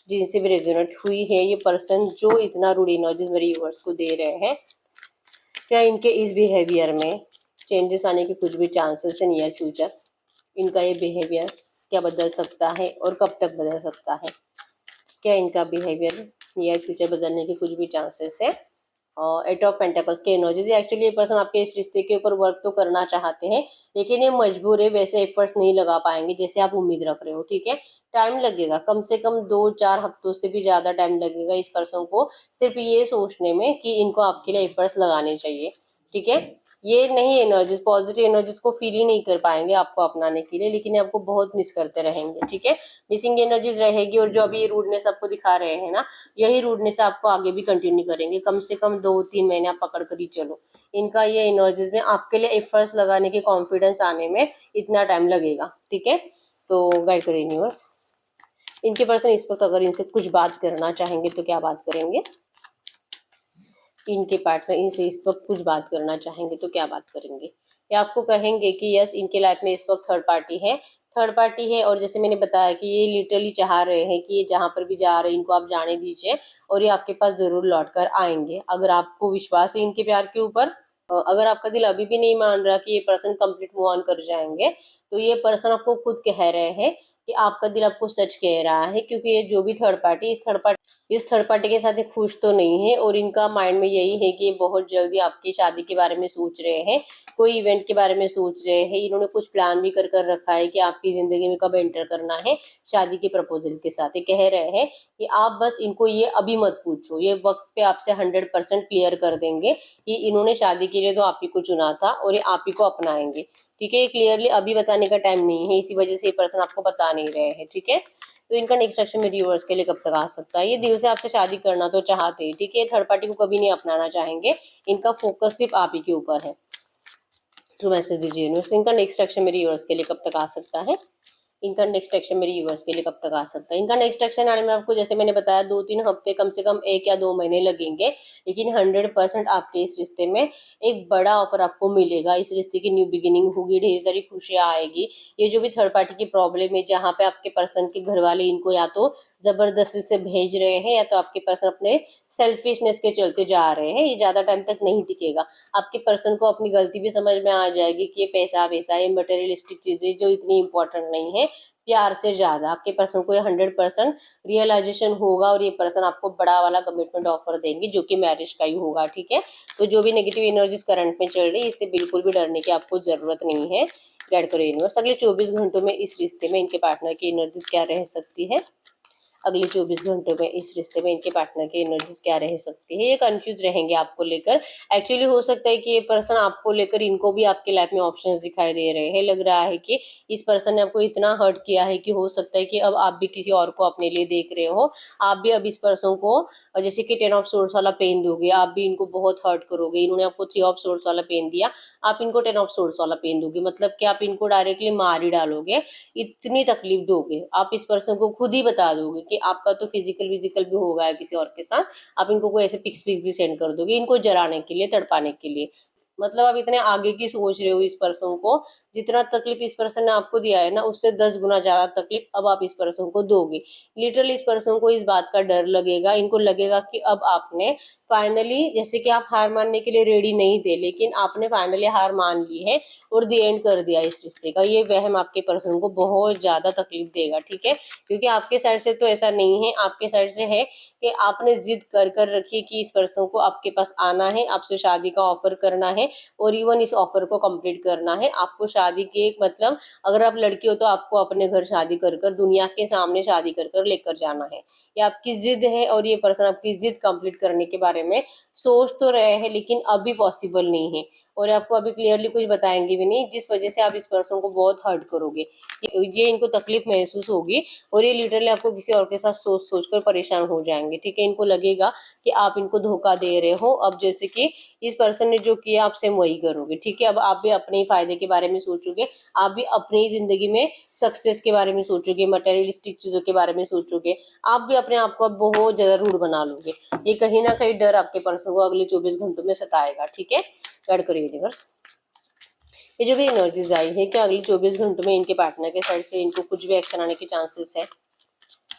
जिनसे भी रेजोनेट हुई है, ये पर्सन जो इतना रूड एनर्जीज मेरे व्यूअर्स को दे रहे हैं, क्या इनके इस बिहेवियर में चेंजेस आने के कुछ भी चांसेस है नियर फ्यूचर? इनका ये बिहेवियर क्या बदल सकता है और कब तक बदल सकता है? क्या इनका बिहेवियर नियर फ्यूचर बदलने के कुछ भी चांसेस है? और एट ऑफ पेंटेकल्स के एनर्जीज, एक्चुअली ये पर्सन आपके इस रिश्ते के ऊपर वर्क तो करना चाहते हैं, लेकिन ये मजबूर है, वैसे एफर्ट्स नहीं लगा पाएंगे जैसे आप उम्मीद रख रहे हो। ठीक है, टाइम लगेगा, कम से कम 2-4 हफ्तों से भी ज़्यादा टाइम लगेगा इस पर्सन को सिर्फ ये सोचने में कि इनको आपके लिए एफर्ट्स लगाने चाहिए। ठीक है, ये नहीं एनर्जीज, पॉजिटिव एनर्जीज को फील ही नहीं कर पाएंगे आपको अपनाने के लिए, लेकिन आपको बहुत मिस करते रहेंगे। ठीक है, मिसिंग एनर्जीज रहेगी, और जो अभी ये रूडनेस आपको दिखा रहे हैं ना, यही रूडनेस आपको आगे भी कंटिन्यू करेंगे, कम से कम 2-3 महीने आप पकड़ कर ही चलो। इनका ये एनर्जीज में आपके लिए एफर्ट्स लगाने के कॉन्फिडेंस आने में इतना टाइम लगेगा। ठीक है, तो गाइड करें यूनिवर्स, इनके पर्सन इस वक्त अगर इनसे कुछ बात करना चाहेंगे तो क्या बात करेंगे? इनके पार्टनर इनसे इस वक्त कुछ बात करना चाहेंगे तो क्या बात करेंगे? या आपको कहेंगे कि यस, इनके लाइफ में इस वक्त थर्ड पार्टी है, और जैसे मैंने बताया कि ये लिटरली चाह रहे हैं कि ये जहाँ पर भी जा रहे हैं इनको आप जाने दीजिए, और ये आपके पास जरूर लौट कर आएंगे। अगर आपको विश्वास है इनके प्यार के ऊपर, अगर आपका दिल अभी भी नहीं मान रहा कि ये पर्सन कंप्लीट मूव ऑन कर जाएंगे, तो ये पर्सन आपको खुद कह रहे हैं कि आपका दिल आपको सच कह रहा है, क्योंकि ये जो भी थर्ड पार्टी इस थर्ड पार्टी के साथ ये खुश तो नहीं है, और इनका माइंड में यही है कि ये बहुत जल्दी आपकी शादी के बारे में सोच रहे हैं, कोई इवेंट के बारे में सोच रहे हैं। इन्होंने कुछ प्लान भी कर कर रखा है कि आपकी जिंदगी में कब एंटर करना है शादी के प्रपोजल के साथ। ये कह रहे हैं कि आप बस इनको ये अभी मत पूछो, ये वक्त पे आपसे 100% क्लियर कर देंगे कि इन्होंने शादी के लिए तो आप ही को चुना था और ये आप ही को अपनाएंगे। ठीक है, ये क्लियरली अभी बताने का टाइम नहीं है, इसी वजह से ये पर्सन आपको बता नहीं रहे हैं। ठीक है, तो इनका नेक्स्ट एक्शन मेरे व्यूअर्स के लिए कब तक आ सकता है? ये दिल से आपसे शादी करना तो चाहते हैं, ठीक है, थर्ड पार्टी को कभी नहीं अपनाना चाहेंगे, इनका फोकस सिर्फ आप ही के ऊपर है। तो मैसेज दीजिए यूनिवर्स, इनका नेक्स्ट एक्शन मेरे व्यूअर्स के लिए कब तक आ सकता है? इनका नेक्स्ट एक्शन मेरे व्यूअर्स के लिए कब तक आ सकता है? इनका नेक्स्ट एक्शन आने में आपको, जैसे मैंने बताया, 2-3 हफ्ते, कम से कम 1 या 2 महीने लगेंगे, लेकिन 100% आपके इस रिश्ते में एक बड़ा ऑफर आपको मिलेगा। इस रिश्ते की न्यू बिगिनिंग होगी, ढेर सारी खुशियां आएगी। ये जो भी थर्ड पार्टी की प्रॉब्लम है, जहाँ पे आपके पर्सन के घर वाले इनको या तो जबरदस्ती से भेज रहे हैं, या तो आपके पर्सन अपने सेल्फिशनेस के चलते जा रहे हैं, ये ज्यादा टाइम तक नहीं टिकेगा। आपके पर्सन को अपनी गलती भी समझ में आ जाएगी कि ये पैसा वैसा, ये मटेरियलिस्टिक चीजें जो इतनी इंपॉर्टेंट नहीं है, प्यार से ज्यादा आपके पर्सन को ये 100% रियलाइजेशन होगा, और ये पर्सन आपको बड़ा वाला कमिटमेंट ऑफर देंगे जो कि मैरिज का ही होगा। ठीक है, तो जो भी नेगेटिव एनर्जीज करंट में चल रही है, इससे बिल्कुल भी डरने की आपको जरूरत नहीं है। गाइड करो यूनिवर्स, अगले 24 घंटों में इस रिश्ते में इनके पार्टनर की एनर्जीज क्या रह सकती है? अगले 24 घंटों में इस रिश्ते में इनके पार्टनर की एनर्जीज क्या रह सकती है? ये कंफ्यूज रहेंगे आपको लेकर। एक्चुअली हो सकता है कि ये पर्सन आपको लेकर, इनको भी आपके लाइफ में ऑप्शंस दिखाई दे रहे हैं। लग रहा है कि इस पर्सन ने आपको इतना हर्ट किया है कि हो सकता है कि अब आप भी किसी और को अपने लिए देख रहे हो। आप भी अब इस पर्सन को, जैसे कि 10 ऑफ सोर्स वाला पेन दोगे, आप भी इनको बहुत हर्ट करोगे। इन्होंने आपको 3 ऑफ सोर्स वाला पेन दिया, आप इनको 10 ऑफ सोर्स वाला पेन दोगे, मतलब कि आप इनको डायरेक्टली मार ही डालोगे, इतनी तकलीफ दोगे। आप इस पर्सन को खुद ही बता दोगे कि आपका तो फिजिकल भी हो गया है किसी और के साथ, आप इनको कोई ऐसे पिक्स भी सेंड कर दोगे इनको जलाने के लिए, तड़पाने के लिए। मतलब आप इतने आगे की सोच रहे हो इस पर्सन को, जितना तकलीफ इस पर्सन ने आपको दिया है ना, उससे 10 गुना ज्यादा तकलीफ अब आप इस पर्सन को दोगे। लिटरली इस पर्सन को इस बात का डर लगेगा, इनको लगेगा कि अब आपने फाइनली, जैसे कि आप हार मानने के लिए रेडी नहीं थे, लेकिन आपने फाइनली हार मान ली है और दी एंड कर दिया इस रिश्ते का। ये वहम आपके पर्सन को बहुत ज्यादा तकलीफ देगा। ठीक है, क्योंकि आपके साइड से तो ऐसा नहीं है, आपके साइड से है कि आपने जिद कर कर रखी कि इस पर्सन को आपके पास आना है, आपसे शादी का ऑफर करना है, और इवन इस ऑफर को कंप्लीट करना है। आपको शादी के, मतलब अगर आप लड़की हो तो आपको अपने घर शादी कर कर, दुनिया के सामने शादी कर कर लेकर जाना है। ये आपकी जिद है, और ये पर्सन आपकी जिद कंप्लीट करने के बारे में सोच तो रहे हैं, लेकिन अभी पॉसिबल नहीं है, और आपको अभी क्लियरली कुछ बताएंगे भी नहीं, जिस वजह से आप इस पर्सन को बहुत हर्ट करोगे। ये इनको तकलीफ महसूस होगी, और ये लिटरली आपको किसी और के साथ सोच सोच कर परेशान हो जाएंगे। ठीक है, इनको लगेगा कि आप इनको धोखा दे रहे हो। अब जैसे कि इस पर्सन ने जो किया, आप सेम वही करोगे। ठीक है, अब आप भी अपने ही फायदे के बारे में सोचोगे, आप भी अपनी ही जिंदगी में सक्सेस के बारे में सोचोगे, मटेरियलिस्टिक चीजों के बारे में सोचोगे, आप भी अपने आप को बहुत ज्यादा रूड बना लोगे। ये कहीं ना कहीं डर आपके पर्सन को अगले 24 घंटों में सताएगा। ठीक है, गाइड करिए यूनिवर्स, ये जो भी एनर्जीज आई है, क्या अगले 24 घंटों में इनके पार्टनर के साइड से इनको कुछ भी एक्शन आने के चांसेस है?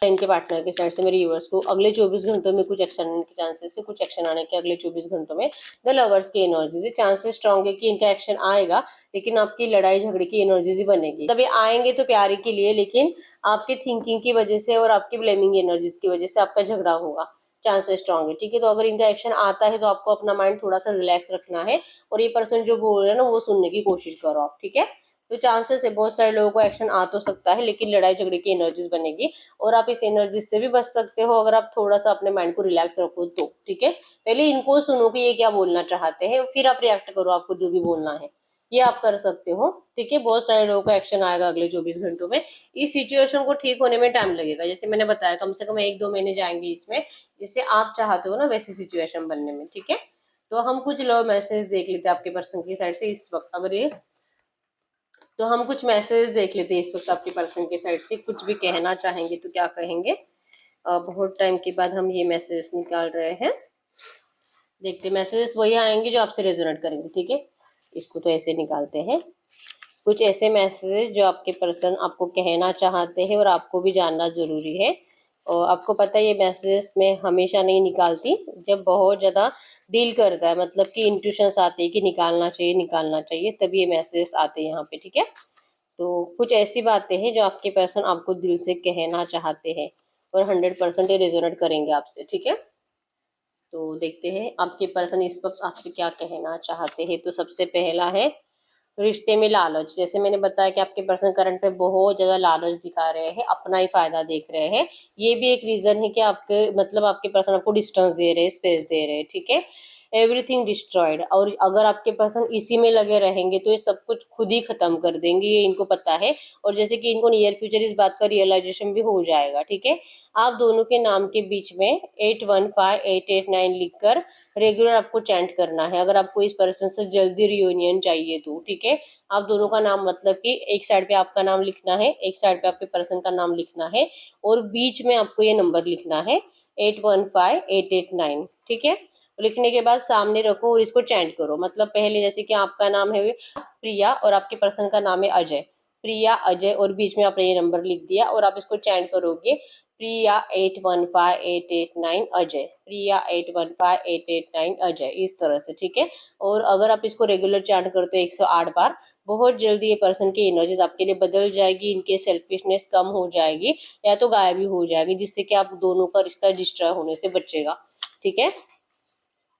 इनके पार्टनर के साइड से मेरे व्यूअर्स को अगले 24 घंटों में कुछ एक्शन आने के चांसेस है, कुछ एक्शन आने के अगले 24 घंटों में। द लवर्स की एनर्जी से चांसेस स्ट्रॉन्ग है कि इनका एक्शन आएगा, लेकिन आपकी लड़ाई झगड़े की एनर्जीज ही बनेगी। तभी आएंगे तो प्यारे के लिए, लेकिन आपके थिंकिंग की वजह से और आपकी ब्लेमिंग एनर्जीज की वजह से आपका झगड़ा होगा, चांसेस स्ट्रॉन्ग है। ठीक है, तो अगर इनका एक्शन आता है तो आपको अपना माइंड थोड़ा सा रिलैक्स रखना है, और ये पर्सन जो बोल रहे हैं ना वो सुनने की कोशिश करो आप। ठीक है, तो चांसेस है बहुत सारे लोगों को एक्शन आ तो सकता है, लेकिन लड़ाई झगड़े की एनर्जीज बनेगी, और आप इस एनर्जी से भी बच सकते हो अगर आप थोड़ा सा अपने माइंड को रिलैक्स रखो तो। ठीक है, पहले इनको सुनो कि ये क्या बोलना चाहते हैं, फिर आप रिएक्ट करो, आपको जो भी बोलना है ये आप कर सकते हो। ठीक है, बहुत सारे लोगों का एक्शन आएगा अगले 24 घंटों में। इस सिचुएशन को ठीक होने में टाइम लगेगा, जैसे मैंने बताया कम से कम 1-2 महीने जाएंगे इसमें, जिससे आप चाहते हो ना वैसी सिचुएशन बनने में। ठीक है, तो हम कुछ लव मैसेज देख लेते हैं आपके पर्सन की साइड से इस वक्त। अगर ये तो हम कुछ मैसेज देख लेते हैं इस वक्त आपके पर्सन के साइड से, कुछ भी कहना चाहेंगे तो क्या कहेंगे। बहुत टाइम के बाद हम ये मैसेज निकाल रहे हैं, देखते मैसेजेस वही आएंगे जो आपसे रेजोनेट करेंगे। ठीक है, इसको तो ऐसे निकालते हैं। कुछ ऐसे मैसेज जो आपके पर्सन आपको कहना चाहते हैं और आपको भी जानना जरूरी है। और आपको पता है ये मैसेजेस मैं हमेशा नहीं निकालती, जब बहुत ज़्यादा डील करता है, मतलब कि इंट्यूशंस आते हैं कि निकालना चाहिए, तभी ये मैसेजेस आते हैं यहाँ पे। ठीक है, तो कुछ ऐसी बातें हैं जो आपके पर्सन आपको दिल से कहना चाहते हैं, और 100% ये रेजोनेट करेंगे आपसे। ठीक है, तो देखते हैं आपके पर्सन इस वक्त आपसे क्या कहना चाहते हैं। तो सबसे पहला है रिश्ते में लालच। जैसे मैंने बताया कि आपके पर्सन करंट पे बहुत ज्यादा लालच दिखा रहे हैं, अपना ही फायदा देख रहे हैं। ये भी एक रीजन है कि आपके मतलब आपके पर्सन आपको डिस्टेंस दे रहे हैं, स्पेस दे रहे हैं। ठीक है, एवरीथिंग डिस्ट्रॉयड, और अगर आपके पर्सन इसी में लगे रहेंगे तो ये सब कुछ खुद ही खत्म कर देंगे, ये इनको पता है। और जैसे कि इनको नियर फ्यूचर इस बात का रियलाइजेशन भी हो जाएगा। ठीक है, आप दोनों के नाम के बीच में 815889 लिखकर रेगुलर आपको चैंट करना है, अगर आपको इस पर्सन से जल्दी रियूनियन चाहिए तो। ठीक है, आप दोनों का नाम मतलब कि एक साइड पे आपका नाम लिखना है, एक साइड पे आपके पर्सन का नाम लिखना है, और बीच में आपको ये नंबर लिखना है 815889। ठीक है, लिखने के बाद सामने रखो और इसको चैंट करो। मतलब पहले जैसे कि आपका नाम है प्रिया और आपके पर्सन का नाम है अजय, प्रिया अजय, और बीच में आपने ये नंबर लिख दिया, और आप इसको चैंट करोगे प्रिया 815889 अजय, प्रिया 815889 अजय, इस तरह से। ठीक है, और अगर आप इसको रेगुलर चैंट करते हो 108 बार, बहुत जल्दी ये पर्सन की एनर्जीज आपके लिए बदल जाएगी, इनके सेल्फिशनेस कम हो जाएगी या तो गायब ही हो जाएगी, जिससे कि आप दोनों का रिश्ता डिस्ट्रॉय होने से बचेगा। ठीक है,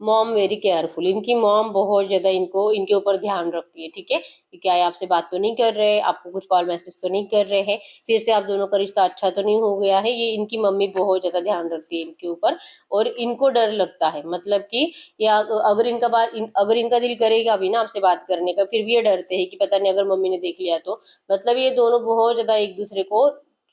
मॉम वेरी केयरफुल, इनकी मॉम बहुत ज्यादा इनको इनके ऊपर ध्यान रखती है। ठीक है, कि क्या ये आपसे बात तो नहीं कर रहे, आपको कुछ कॉल मैसेज तो नहीं कर रहे हैं, फिर से आप दोनों का रिश्ता अच्छा तो नहीं हो गया है, ये इनकी मम्मी बहुत ज्यादा ध्यान रखती है इनके ऊपर। और इनको डर लगता है, मतलब कि या अगर इनका दिल करेगा भी ना आपसे बात करने का, फिर भी ये डरते हैं कि पता नहीं अगर मम्मी ने देख लिया तो। मतलब ये दोनों बहुत ज्यादा एक दूसरे को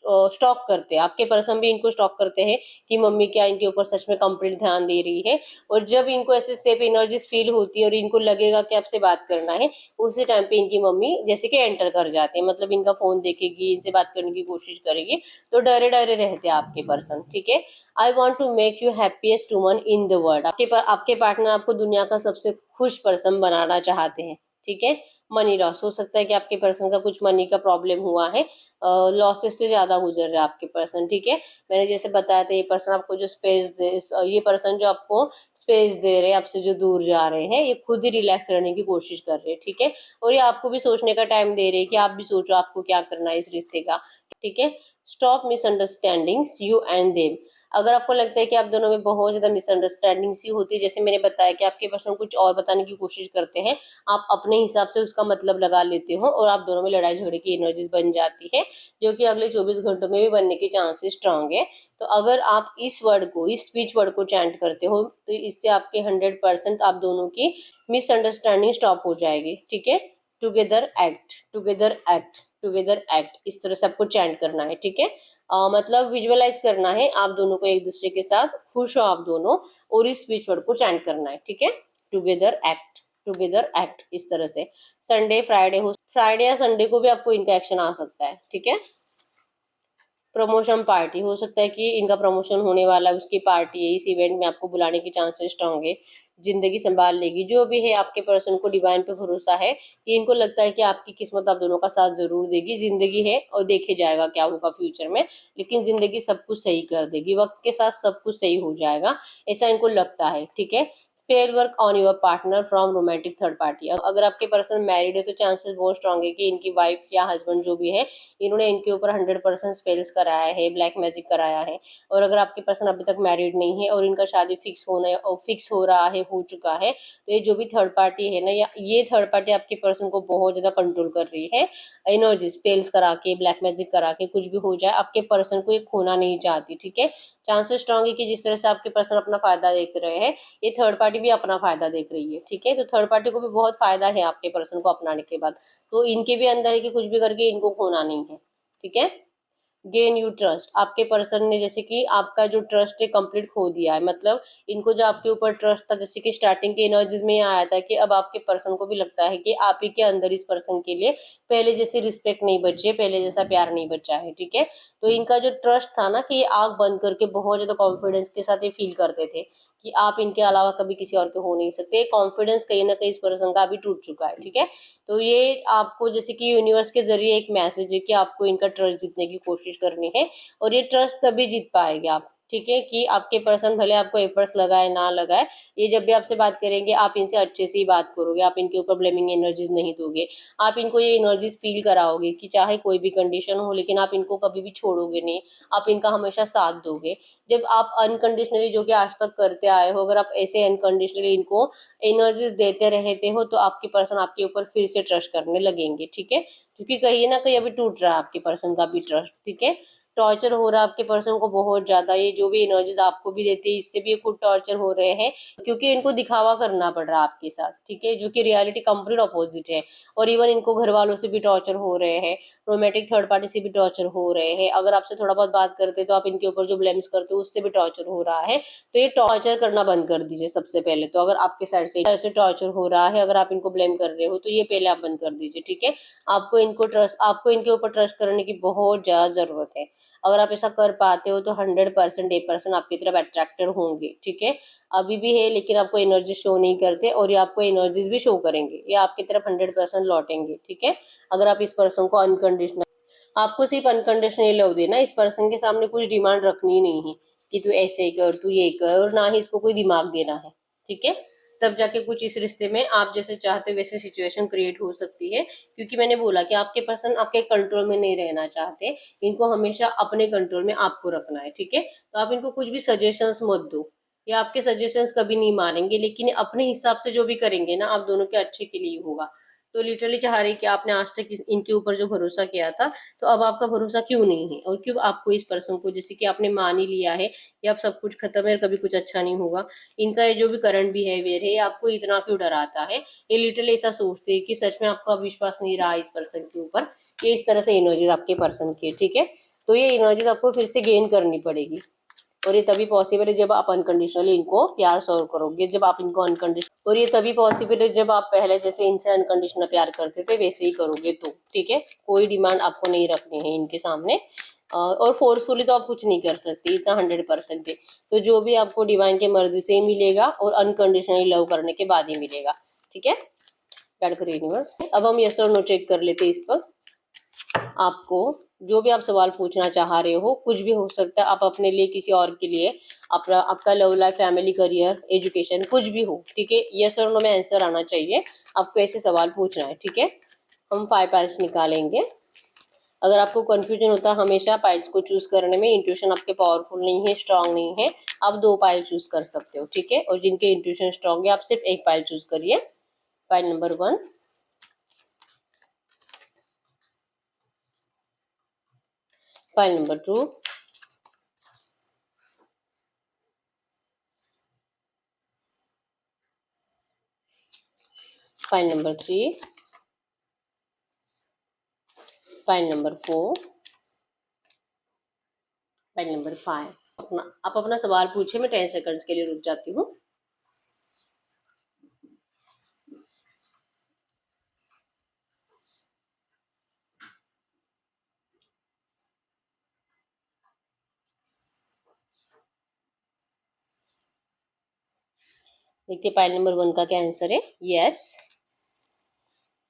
स्टॉक करते हैं, आपके पर्सन भी इनको स्टॉक करते हैं कि मम्मी क्या इनके ऊपर सच में कंप्लीट ध्यान दे रही है। और जब इनको ऐसे सेफ एनर्जीज फील होती है और इनको लगेगा कि आपसे बात करना है, उसी टाइम पे इनकी मम्मी जैसे कि एंटर कर जाते हैं, मतलब इनका फोन देखेगी, इनसे बात करने की कोशिश करेगी, तो डरे डरे रहते हैं आपके पर्सन। ठीक है, I want to make you happiest woman in the world, आपके पार्टनर आपको दुनिया का सबसे खुश पर्सन बनाना चाहते हैं। ठीक है, मनी लॉस हो सकता है कि आपके पर्सन का कुछ मनी का प्रॉब्लम हुआ है, लॉसेस से ज्यादा गुजर रहा है आपके पर्सन। ठीक है, मैंने जैसे बताया था ये पर्सन आपको जो स्पेस दे, ये पर्सन जो आपको स्पेस दे रहे हैं, आपसे जो दूर जा रहे हैं, ये खुद ही रिलैक्स रहने की कोशिश कर रहे हैं। ठीक है, और ये आपको भी सोचने का टाइम दे रहे हैं कि आप भी सोचो आपको क्या करना है इस रिश्ते का। ठीक है, stop misunderstandings you and them, अगर आपको लगता है कि आप दोनों में बहुत ज्यादा मिसअंडरस्टैंडिंग सी होती है, जैसे मैंने बताया कि आपके पर्सन कुछ और बताने की कोशिश करते हैं, आप अपने हिसाब से उसका मतलब लगा लेते हो, और आप दोनों में लड़ाई झगड़े की एनर्जीज बन जाती है, जो कि अगले 24 घंटों में भी बनने के चांसेस स्ट्रांग है। तो अगर आप इस वर्ड को, इस स्पीच वर्ड को चैंट करते हो, तो इससे आपके 100% आप दोनों की मिसअंडरस्टैंडिंग स्टॉप हो जाएगी। ठीक है, together act, together act, together act, इस तरह से आपको चैंट करना है। ठीक है, मतलब विजुअलाइज करना है आप दोनों को एक दूसरे के साथ, खुश हो आप दोनों, और इस स्पीच वर्ड को चैंट करना है। ठीक है, टुगेदर एक्ट, टुगेदर एक्ट, इस तरह से। संडे फ्राइडे या संडे को भी आपको इनका एक्शन आ सकता है। ठीक है, प्रमोशन पार्टी, हो सकता है कि इनका प्रमोशन होने वाला है, उसकी पार्टी है, इस इवेंट में आपको बुलाने के चांसेस स्ट्रांग है। जिंदगी संभाल लेगी। जो भी है आपके पर्सन को डिवाइन पे भरोसा है कि इनको लगता है कि आपकी किस्मत आप दोनों का साथ जरूर देगी। जिंदगी है और देखे जाएगा क्या होगा फ्यूचर में, लेकिन जिंदगी सब कुछ सही कर देगी, वक्त के साथ सब कुछ सही हो जाएगा, ऐसा इनको लगता है। ठीक है। Spell work on your partner from romantic third party. अगर आपके पर्सन मैरिड है तो चांसेस बहुत स्ट्रांग है कि इनकी वाइफ या हस्बैंड जो भी है, इन्होंने इनके ऊपर 100% स्पेल्स कराया है, ब्लैक मैजिक कराया है। और अगर आपके पर्सन अभी तक मैरिड नहीं है और इनका शादी फिक्स हो रहा है, हो चुका है, तो ये जो भी थर्ड पार्टी है ना, या ये थर्ड पार्टी आपके पर्सन को बहुत ज्यादा कंट्रोल कर रही है। एनर्जी स्पेल्स करा के, ब्लैक मैजिक करा के, कुछ भी हो जाए, आपके पर्सन को ये खोना नहीं चाहती। ठीक है। चांसेस स्ट्रांग है कि जिस तरह से आपके पर्सन अपना फायदा देख रहे हैं, ये थर्ड पार्टी भी अपना फायदा देख रही है। ठीक है। तो थर्ड पार्टी को भी बहुत फायदा है आपके पर्सन को अपनाने के बाद, तो इनके भी अंदर है कि कुछ भी करके इनको खोना नहीं है। ठीक है। Gain you trust. आपके पर्सन ने जैसे कि आपका जो ट्रस्ट है कंप्लीट खो दिया है, मतलब इनको जो आपके ऊपर ट्रस्ट था, जैसे कि स्टार्टिंग के एनर्जीज में आया था कि अब आपके पर्सन को भी लगता है कि आप ही के अंदर इस पर्सन के लिए पहले जैसी रिस्पेक्ट नहीं बची है, पहले जैसा प्यार नहीं बचा है। ठीक है। तो इनका जो ट्रस्ट था ना, कि ये आंख बंद करके बहुत ज्यादा कॉन्फिडेंस के साथ ये फील करते थे कि आप इनके अलावा कभी किसी और के हो नहीं सकते, कॉन्फिडेंस कहीं ना कहीं इस पर्सन का अभी टूट चुका है। ठीक है। तो ये आपको जैसे कि यूनिवर्स के जरिए एक मैसेज है कि आपको इनका ट्रस्ट जीतने की कोशिश करनी है, और ये ट्रस्ट तभी जीत पाएंगे आप। ठीक है। कि आपके पर्सन भले आपको एफर्ट्स लगाए ना लगाए, ये जब भी आपसे बात करेंगे आप इनसे अच्छे से ही बात करोगे, आप इनके ऊपर ब्लेमिंग एनर्जीज नहीं दोगे, आप इनको ये एनर्जीज फील कराओगे कि चाहे कोई भी कंडीशन हो, लेकिन आप इनको कभी भी छोड़ोगे नहीं, आप इनका हमेशा साथ दोगे। जब आप अनकंडीशनली, जो कि आज तक करते आए हो, अगर आप ऐसे अनकंडीशनली इनको एनर्जीज देते रहते हो, तो आपके पर्सन आपके ऊपर फिर से ट्रस्ट करने लगेंगे। ठीक है। क्योंकि कहीं ना कहीं अभी टूट रहा है आपके पर्सन का भी ट्रस्ट। ठीक है। टॉर्चर हो रहा है आपके पर्सन को बहुत ज्यादा, ये जो भी एनर्जीज आपको भी देते हैं, इससे भी ये खुद टॉर्चर हो रहे हैं, क्योंकि इनको दिखावा करना पड़ रहा है आपके साथ। ठीक है। जो कि रियलिटी कंप्लीट अपोजिट है। और इवन इनको घर वालों से भी टॉर्चर हो रहे हैं, रोमेटिक थर्ड पार्टी से भी टॉर्चर हो रहे हैं। अगर आपसे थोड़ा बहुत बात करते तो आप इनके ऊपर जो ब्लेम्स करते हो उससे भी टॉर्चर हो रहा है। तो ये टॉर्चर करना बंद कर दीजिए सबसे पहले तो। अगर आपके साइड से ऐसे टॉर्चर हो रहा है, अगर आप इनको ब्लेम कर रहे हो, तो ये पहले आप बंद कर दीजिए। ठीक है। आपको इनके ऊपर ट्रस्ट करने की बहुत ज्यादा जरूरत है। अगर आप ऐसा कर पाते हो तो 100% ए पर्सन आपकी तरफ अट्रैक्टेड होंगे। ठीक है। अभी भी है, लेकिन आपको एनर्जी शो नहीं करते, और ये आपको एनर्जीज भी शो करेंगे, ये आपकी तरफ 100% लौटेंगे। ठीक है। अगर आप इस पर्सन को अनकंडीशनल, आपको सिर्फ अनकंडीशनली लव देना, इस पर्सन के सामने कुछ डिमांड रखनी नहीं है कि तू ऐसे ही कर, तू ये कर, और ना ही इसको कोई दिमाग देना है। ठीक है। तब जाके कुछ इस रिश्ते में आप जैसे चाहते वैसे सिचुएशन क्रिएट हो सकती है, क्योंकि मैंने बोला कि आपके पर्सन आपके कंट्रोल में नहीं रहना चाहते, इनको हमेशा अपने कंट्रोल में आपको रखना है। ठीक है। तो आप इनको कुछ भी सजेशंस मत दो, या आपके सजेशंस कभी नहीं मानेंगे, लेकिन अपने हिसाब से जो भी करेंगे ना, आप दोनों के अच्छे के लिए होगा। तो लिटरली चाह रही कि आपने आज तक इनके ऊपर जो भरोसा किया था, तो अब आपका भरोसा क्यों नहीं है, और क्यों आपको इस पर्सन को, जैसे कि आपने मान ही लिया है कि अब सब कुछ खत्म है, कभी कुछ अच्छा नहीं होगा। इनका ये जो भी करंट बिहेवियर है, ये आपको इतना क्यों डराता है, ये लिटरली ऐसा सोचते हैं कि सच में आपका विश्वास नहीं रहा इस पर्सन के ऊपर। ये इस तरह से एनर्जीज आपके पर्सन की है। ठीक है। तो ये एनर्जीज आपको फिर से गेन करनी पड़ेगी, और ये तभी पॉसिबल है जब आप अनकंडीशनली इनको प्यार सर्व करोगे, जब आप इनको अनकंडीशनल, और ये तभी पॉसिबल है जब आप पहले जैसे इनसे अनकंडीशनल प्यार करते थे वैसे ही करोगे तो। ठीक है। कोई डिमांड आपको नहीं रखनी है इनके सामने, और फोर्सफुली तो आप कुछ नहीं कर सकते, इतना 100% है। तो जो भी आपको डिवाइन के मर्जी से ही मिलेगा, और अनकंडीशनली लव करने के बाद ही मिलेगा। ठीक है। यूनिवर्स, अब हम यस और नो चेक कर लेते हैं इस वक्त। आपको जो भी आप सवाल पूछना चाह रहे हो, कुछ भी हो सकता है, आप अपने लिए, किसी और के लिए, अपना, आपका love life, family, career, education, कुछ भी हो। ठीक है। यस और नो में आंसर आना चाहिए, आपको ऐसे सवाल पूछना है। ठीक है। हम 5 पाइल्स निकालेंगे। अगर आपको कंफ्यूजन होता है हमेशा पाइल्स को चूज करने में, इंट्यूशन आपके पावरफुल नहीं है, स्ट्रांग नहीं है, आप 2 पाइल चूज कर सकते हो। ठीक है। और जिनके इंट्यूशन स्ट्रांग है, आप सिर्फ एक पाइल चूज करिए। Pile number 1, pile number 2, pile number 3, pile number 4, pile number 5। आप अपना सवाल पूछे, मैं 10 सेकंड्स के लिए रुक जाती हूँ। देखिए पाइल नंबर 1 का क्या आंसर है, yes.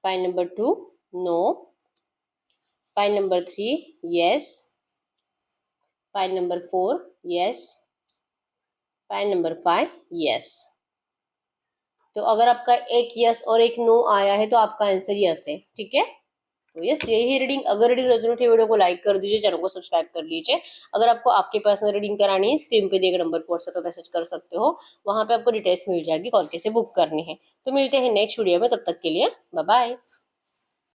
Pile number 2 no. Pile number 3 yes. Pile number 4 yes. Pile number 5 yes. तो अगर आपका एक यस और एक नो आया है तो आपका आंसर यस है, ठीक है। तो यस, यही रीडिंग। अगर रीडिंग रेजोनेट है वीडियो को लाइक कर दीजिए, चैनल को सब्सक्राइब कर लीजिए। अगर आपको आपके पर्सनल रीडिंग करानी है, स्क्रीन पे दिए गए नंबर पर व्हाट्सएप पे मैसेज कर सकते हो, वहां पे आपको डिटेल्स मिल जाएगी कौन कैसे बुक करनी है। तो मिलते हैं नेक्स्ट वीडियो में, तब तक के लिए बाय बाय।